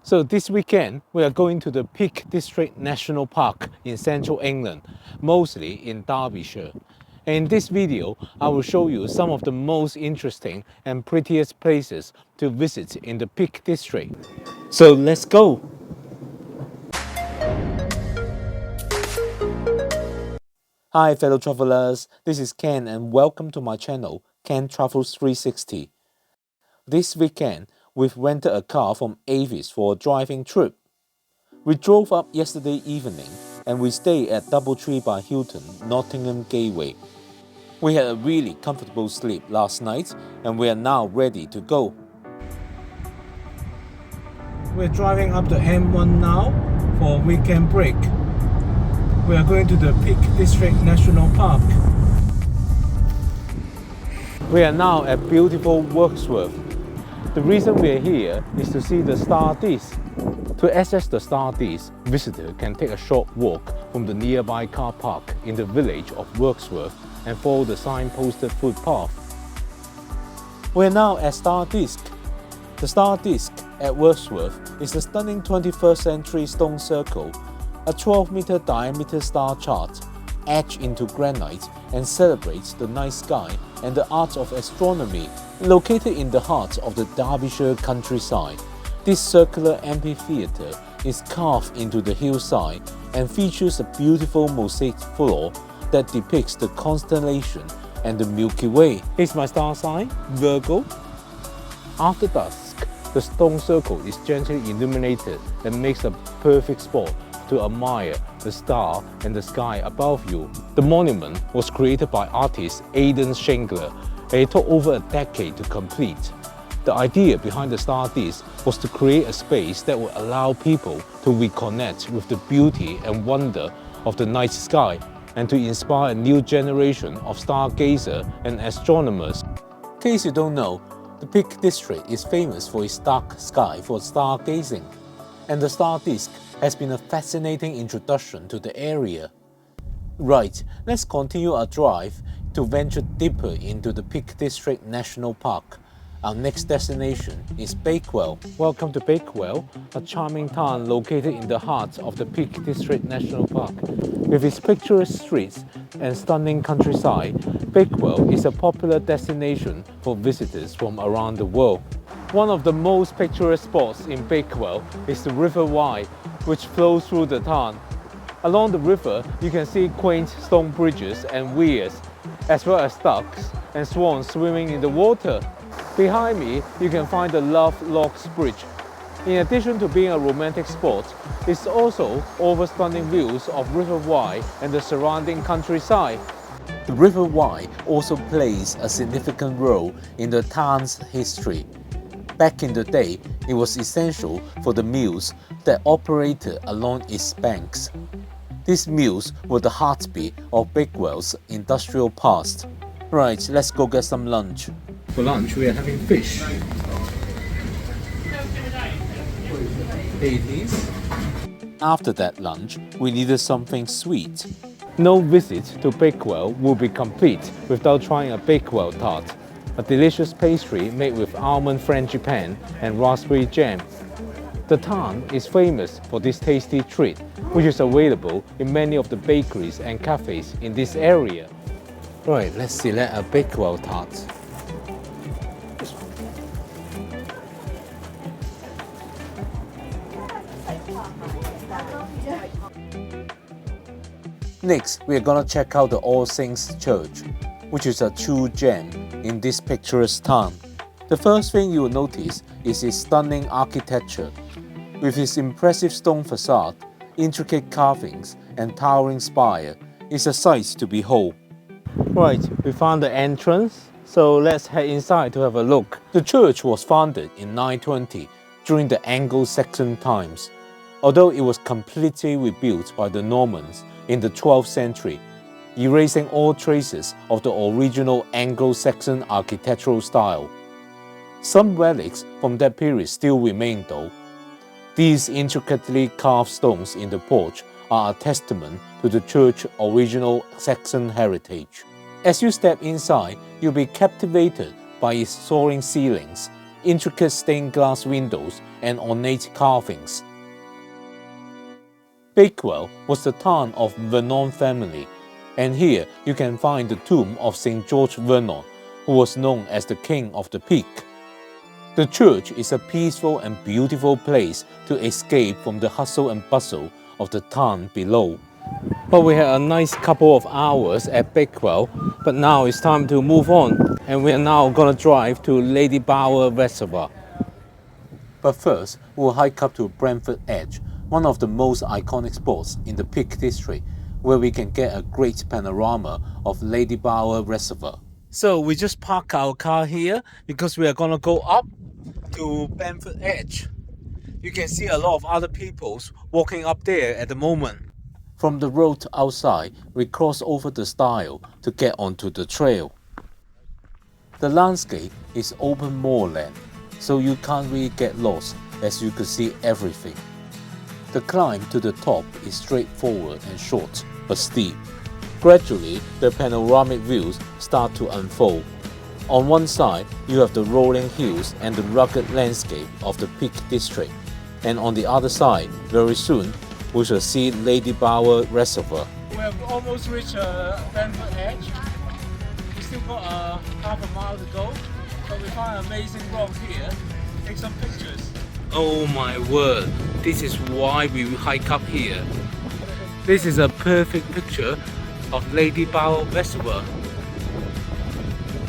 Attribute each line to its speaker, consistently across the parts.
Speaker 1: So this weekend, we are going to the Peak District National Park in central England, mostly in Derbyshire. And in this video, I will show you some of the most interesting and prettiest places to visit in the Peak District. So let's go! Hi fellow travelers, this is Ken and welcome to my channel, Ken Travels 360. This weekend, we've rented a car from Avis for a driving trip. We drove up yesterday evening and we stayed at Doubletree by Hilton, Nottingham Gateway. We had a really comfortable sleep last night and we are now ready to go. We're driving up the M1 now for a weekend break. We are going to the Peak District National Park. We are now at beautiful Wirksworth. The reason we are here is to see the Star Disc. To access the Star Disc, visitors can take a short walk from the nearby car park in the village of Wirksworth and follow the signposted footpath. We are now at Star Disc. The Star Disc at Wirksworth is a stunning 21st century stone circle, a 12-meter diameter star chart etched into granite and celebrates the night sky and the art of astronomy. Located in the heart of the Derbyshire countryside, this circular amphitheatre is carved into the hillside and features a beautiful mosaic floor that depicts the constellation and the Milky Way. Here's my star sign, Virgo. After dusk, the stone circle is gently illuminated and makes a perfect spot to admire the star and the sky above you. The monument was created by artist Aidan Shingler, and it took over a decade to complete. The idea behind the Star Disc was to create a space that would allow people to reconnect with the beauty and wonder of the night sky and to inspire a new generation of stargazers and astronomers. In case you don't know, the Peak District is famous for its dark sky for stargazing, and the Star Disc has been a fascinating introduction to the area. Right, let's continue our drive to venture deeper into the Peak District National Park. Our next destination is Bakewell. Welcome to Bakewell, a charming town located in the heart of the Peak District National Park. With its picturesque streets and stunning countryside, Bakewell is a popular destination for visitors from around the world. One of the most picturesque spots in Bakewell is the River Wye, which flows through the town. Along the river, you can see quaint stone bridges and weirs, as well as ducks and swans swimming in the water. Behind me, you can find the Love Locks Bridge. In addition to being a romantic spot, it's also offers stunning views of River Wye and the surrounding countryside. The River Wye also plays a significant role in the town's history. Back in the day, it was essential for the mills that operated along its banks. These mills were the heartbeat of Bakewell's industrial past. Right, let's go get some lunch. For lunch, we are having fish. After that lunch, we needed something sweet. No visit to Bakewell will be complete without trying a Bakewell tart, a delicious pastry made with almond frangipane and raspberry jam. The town is famous for this tasty treat, which is available in many of the bakeries and cafes in this area. Right, let's select a Bakewell tart. Next, we are gonna check out the All Saints Church, which is a true gem in this picturesque town. The first thing you will notice is its stunning architecture. With its impressive stone facade, intricate carvings, and towering spire, it's a sight to behold. Right, we found the entrance, so let's head inside to have a look. The church was founded in 920 during the Anglo-Saxon times, although it was completely rebuilt by the Normans in the 12th century, erasing all traces of the original Anglo-Saxon architectural style. Some relics from that period still remain though. These intricately carved stones in the porch are a testament to the church's original Saxon heritage. As you step inside, you'll be captivated by its soaring ceilings, intricate stained glass windows and ornate carvings. Bakewell was the town of Vernon family, and here you can find the tomb of St. George Vernon, who was known as the King of the Peak. The church is a peaceful and beautiful place to escape from the hustle and bustle of the town below. But we had a nice couple of hours at Bakewell, but now it's time to move on, and we are now gonna drive to Lady Bower Reservoir. But first, we'll hike up to Brentford Edge, one of the most iconic spots in the Peak District, where we can get a great panorama of Lady Bower Reservoir. So we just park our car here because we are gonna go up to Brentford Edge. You can see a lot of other people walking up there at the moment. From the road outside, we cross over the stile to get onto the trail. The landscape is open moorland, so you can't really get lost as you can see everything. The climb to the top is straightforward and short, but steep. Gradually, the panoramic views start to unfold. On one side, you have the rolling hills and the rugged landscape of the Peak District, and on the other side, very soon, we shall see Lady Bower Reservoir. We have almost reached Brentford Edge. We still got half a mile to go, but we found amazing rocks here. Take some pictures. Oh my word, this is why we hike up here. This is a perfect picture of Lady Bower Reservoir.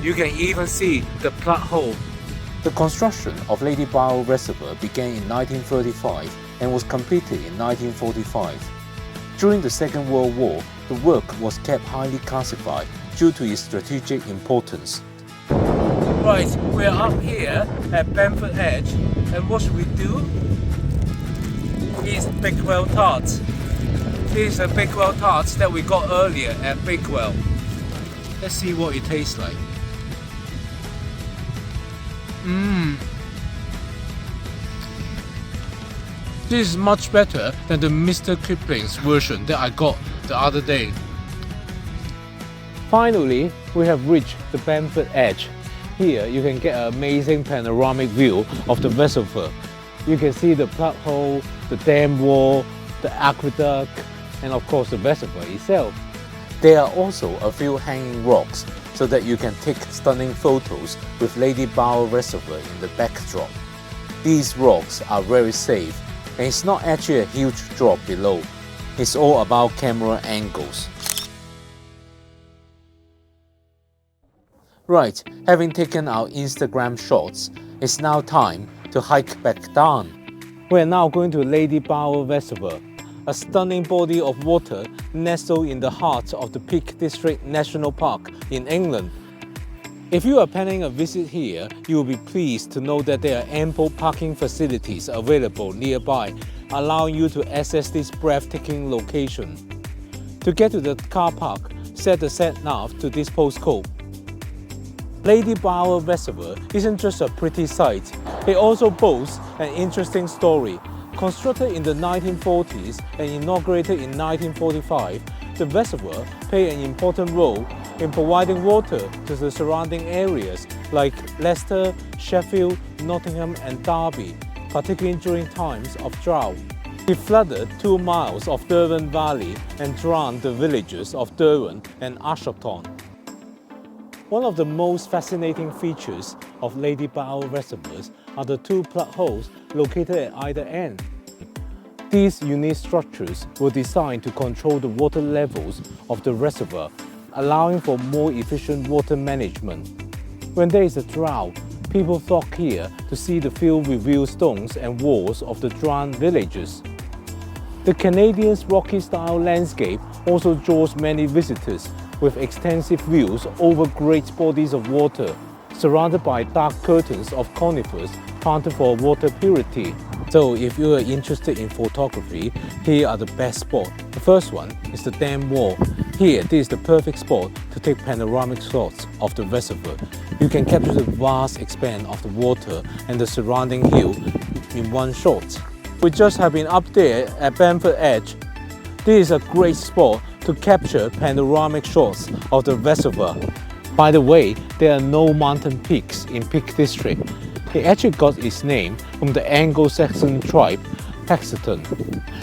Speaker 1: You can even see the plug hole. The construction of Lady Bower Reservoir began in 1935 and was completed in 1945. During the Second World War, the work was kept highly classified due to its strategic importance. Right, we are up here at Brentford Edge, and what should we do? Is Bakewell tarts. These are Bakewell tarts that we got earlier at Bakewell. Let's see what it tastes like. This is much better than the Mr. Kipling's version that I got the other day. Finally, we have reached the Brentford Edge. Here you can get an amazing panoramic view of the reservoir. You can see the plug hole, the dam wall, the aqueduct, and of course the reservoir itself. There are also a few hanging rocks so that you can take stunning photos with Lady Bower Reservoir in the backdrop. These rocks are very safe, and it's not actually a huge drop below. It's all about camera angles. Right, having taken our Instagram shots, it's now time to hike back down. We're now going to Lady Bower Reservoir, a stunning body of water nestled in the heart of the Peak District National Park in England. If you are planning a visit here, you will be pleased to know that there are ample parking facilities available nearby, allowing you to access this breathtaking location. To get to the car park, set the sat-nav to this postcode. Lady Bower Reservoir isn't just a pretty sight, it also boasts an interesting story. Constructed in the 1940s and inaugurated in 1945, the reservoir played an important role in providing water to the surrounding areas like Leicester, Sheffield, Nottingham and Derby, particularly during times of drought. It flooded 2 miles of Derwent Valley and drowned the villages of Derwent and Ashopton. One of the most fascinating features of Lady Bower reservoirs are the 2 plug holes located at either end. These unique structures were designed to control the water levels of the reservoir, allowing for more efficient water management. When there is a drought, people flock here to see the field-revealed stones and walls of the drowned villages. The Canadian's rocky-style landscape also draws many visitors, with extensive views over great bodies of water, surrounded by dark curtains of conifers planted for water purity. So if you are interested in photography, here are the best spots. The first one is the dam wall. Here, this is the perfect spot to take panoramic shots of the reservoir. You can capture the vast expanse of the water and the surrounding hill in one shot. We just have been up there at Brentford Edge. This is a great spot to capture panoramic shots of the reservoir. By the way, there are no mountain peaks in Peak District. It actually got its name from the Anglo-Saxon tribe Paxton,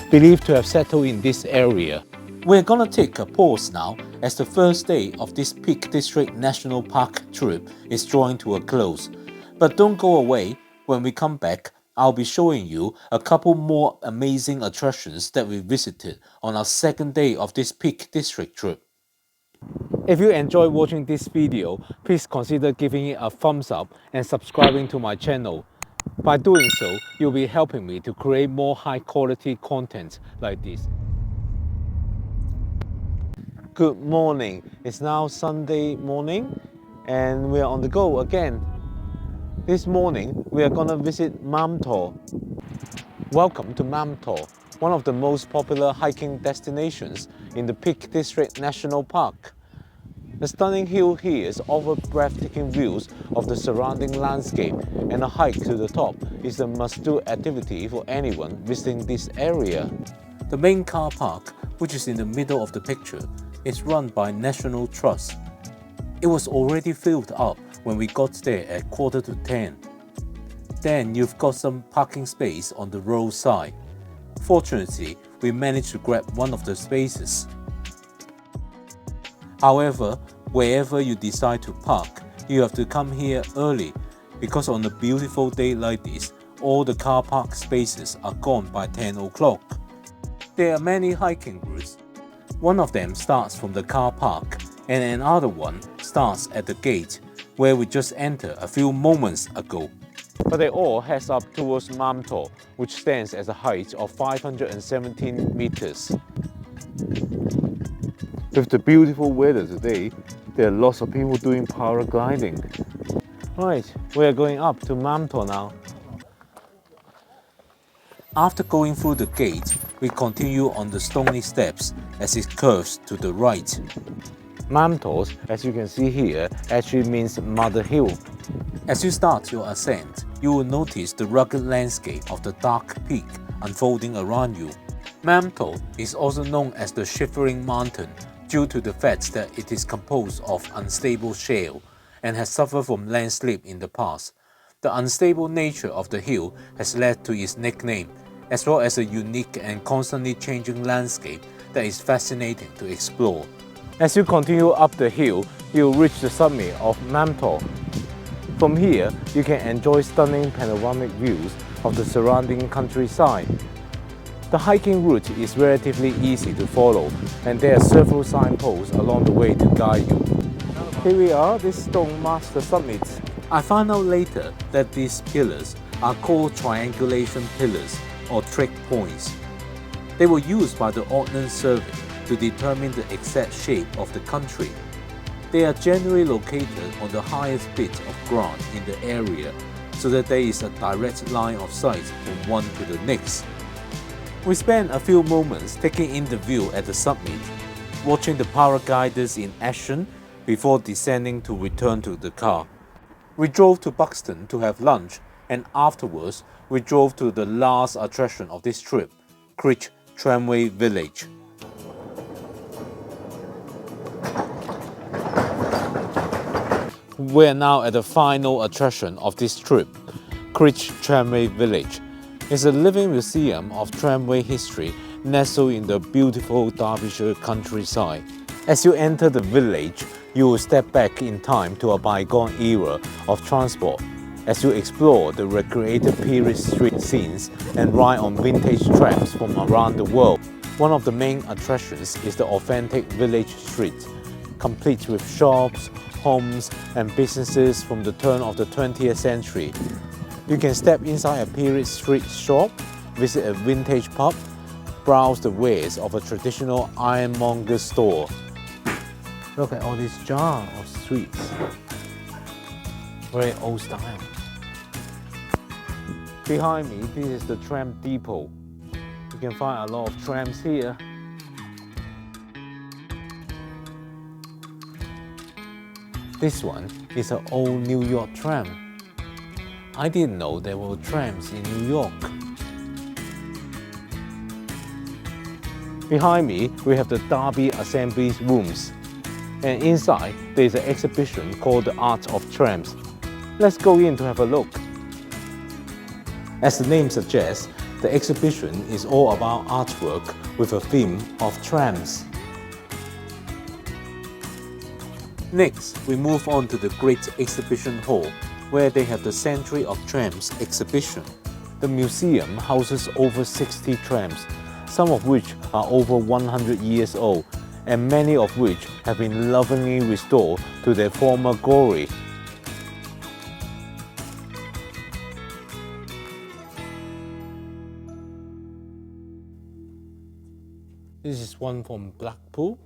Speaker 1: believed to have settled in this area. We're gonna take a pause now as the first day of this Peak District National Park trip is drawing to a close. But don't go away, when we come back, I'll be showing you a couple more amazing attractions that we visited on our second day of this Peak District trip. If you enjoyed watching this video, please consider giving it a thumbs up and subscribing to my channel. By doing so, you'll be helping me to create more high quality content like this. Good morning. It's now Sunday morning and we are on the go again. This morning we are gonna visit Mam Tor. Welcome to Mam Tor, one of the most popular hiking destinations in the Peak District National Park. The stunning hill here offers breathtaking views of the surrounding landscape, and a hike to the top is a must-do activity for anyone visiting this area. The main car park, which is in the middle of the picture, is run by National Trust. It was already filled up when we got there at 9:45. Then you've got some parking space on the roadside. Fortunately, we managed to grab one of the spaces. However, wherever you decide to park, you have to come here early because on a beautiful day like this, all the car park spaces are gone by 10 o'clock. There are many hiking routes. One of them starts from the car park and another one starts at the gate where we just entered a few moments ago. But they all head up towards Mam Tor, which stands at a height of 517 meters. With the beautiful weather today, there are lots of people doing paragliding. Right, we are going up to Mam Tor now. After going through the gate, we continue on the stony steps as it curves to the right. Mam Tor, as you can see here, actually means Mother Hill. As you start your ascent, you will notice the rugged landscape of the dark peak unfolding around you. Mam Tor is also known as the Shivering Mountain due to the fact that it is composed of unstable shale and has suffered from landslip in the past. The unstable nature of the hill has led to its nickname, as well as a unique and constantly changing landscape that is fascinating to explore. As you continue up the hill, you'll reach the summit of Mam Tor. From here, you can enjoy stunning panoramic views of the surrounding countryside. The hiking route is relatively easy to follow, and there are several signposts along the way to guide you. Here we are, this stone marks the summit. I found out later that these pillars are called triangulation pillars or trig points. They were used by the Ordnance Survey to determine the exact shape of the country. They are generally located on the highest bit of ground in the area so that there is a direct line of sight from one to the next. We spent a few moments taking in the view at the summit, watching the paragliders in action before descending to return to the car. We drove to Buxton to have lunch, and afterwards we drove to the last attraction of this trip, Crych Tramway Village. We're now at the final attraction of this trip, Crych Tramway Village. It's a living museum of tramway history nestled in the beautiful Derbyshire countryside. As you enter the village, you will step back in time to a bygone era of transport as you explore the recreated period street scenes and ride on vintage trams from around the world. One of the main attractions is the authentic village street, complete with shops, homes and businesses from the turn of the 20th century. You can step inside a period street shop, visit a vintage pub, browse the wares of a traditional ironmonger store. Look at all these jars of sweets. Very old style. Behind me, this is the tram depot. You can find a lot of trams here. This one is an old New York tram. I didn't know there were trams in New York. Behind me, we have the Derby Assembly Rooms. And inside, there is an exhibition called The Art of Trams. Let's go in to have a look. As the name suggests, the exhibition is all about artwork with a theme of trams. Next, we move on to the Great Exhibition Hall, where they have the Century of Trams exhibition. The museum houses over 60 trams, some of which are over 100 years old, and many of which have been lovingly restored to their former glory. This is one from Blackpool.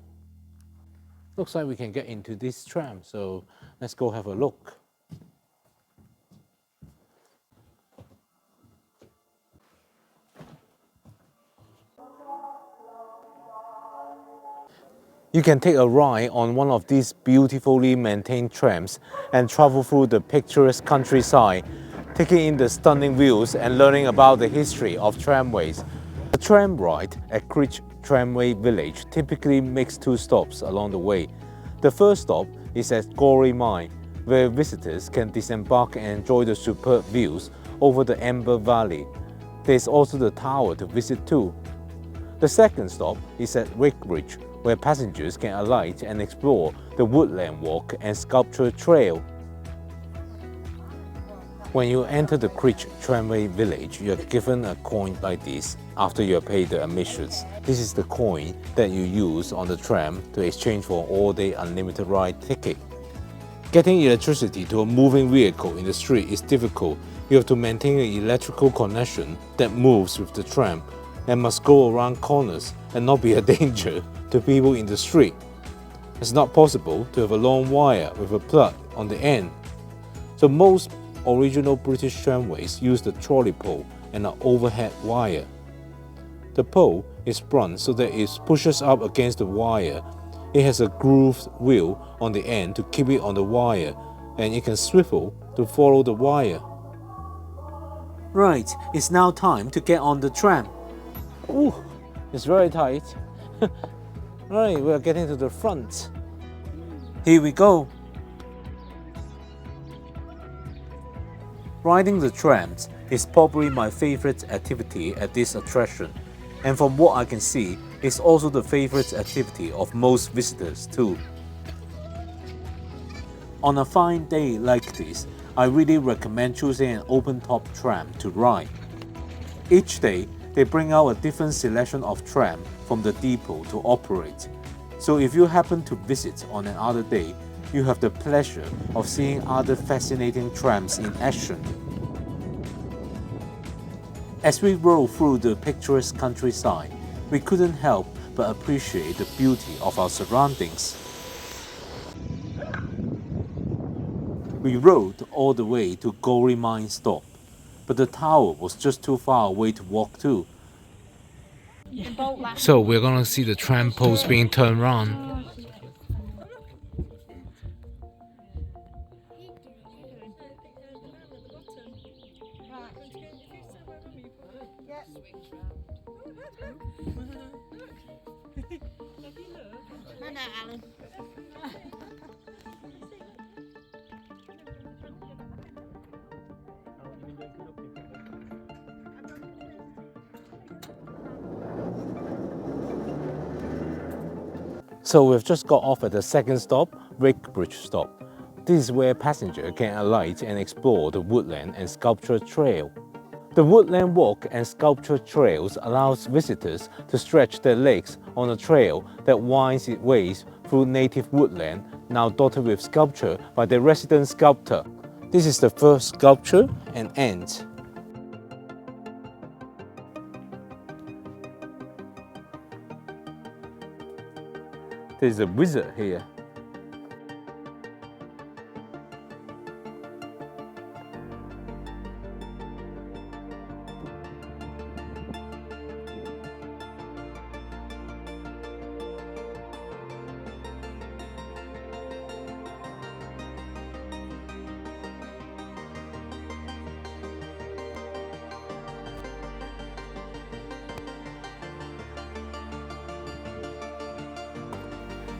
Speaker 1: Looks like we can get into this tram, so let's go have a look. You can take a ride on one of these beautifully maintained trams and travel through the picturesque countryside, taking in the stunning views and learning about the history of tramways. A tram ride at Crich Tramway Village typically makes 2 stops along the way. The first stop is at Gorey Mine, where visitors can disembark and enjoy the superb views over the Amber Valley. There's also the tower to visit too. The second stop is at Wakebridge, where passengers can alight and explore the Woodland Walk and Sculpture Trail. When you enter the Crich Tramway Village, you are given a coin like this after you have paid the admissions. This is the coin that you use on the tram to exchange for an all-day unlimited ride ticket. Getting electricity to a moving vehicle in the street is difficult. You have to maintain an electrical connection that moves with the tram and must go around corners and not be a danger to people in the street. It's not possible to have a long wire with a plug on the end. So most original British tramways use the trolley pole and an overhead wire. The pole is sprung so that it pushes up against the wire. It has a grooved wheel on the end to keep it on the wire, and it can swivel to follow the wire. Right, it's now time to get on the tram. Ooh, it's very tight. Right, we are getting to the front. Here we go. Riding the trams is probably my favorite activity at this attraction, and from what I can see, it's also the favorite activity of most visitors too. On a fine day like this, I really recommend choosing an open-top tram to ride. Each day, they bring out a different selection of tram from the depot to operate. So if you happen to visit on another day, you have the pleasure of seeing other fascinating trams in action. As we roll through the picturesque countryside, we couldn't help but appreciate the beauty of our surroundings. We rode all the way to Gorey Mine stop, but the tower was just too far away to walk to. So we're gonna see the tram post being turned around. So we've just got off at the second stop, Wakebridge stop. This is where passengers can alight and explore the Woodland and Sculpture Trail. The Woodland Walk and Sculpture Trails allows visitors to stretch their legs on a trail that winds its ways through native woodland, now dotted with sculpture by the resident sculptor. This is the first sculpture and ends. There's a wizard here.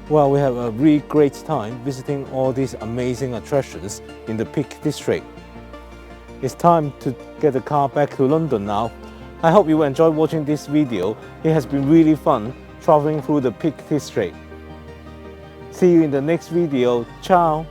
Speaker 1: Well, we have a really great time visiting all these amazing attractions in the Peak District. It's time to get the car back to London now. I hope you enjoyed watching this video. It has been really fun traveling through the Peak District. See you in the next video. Ciao!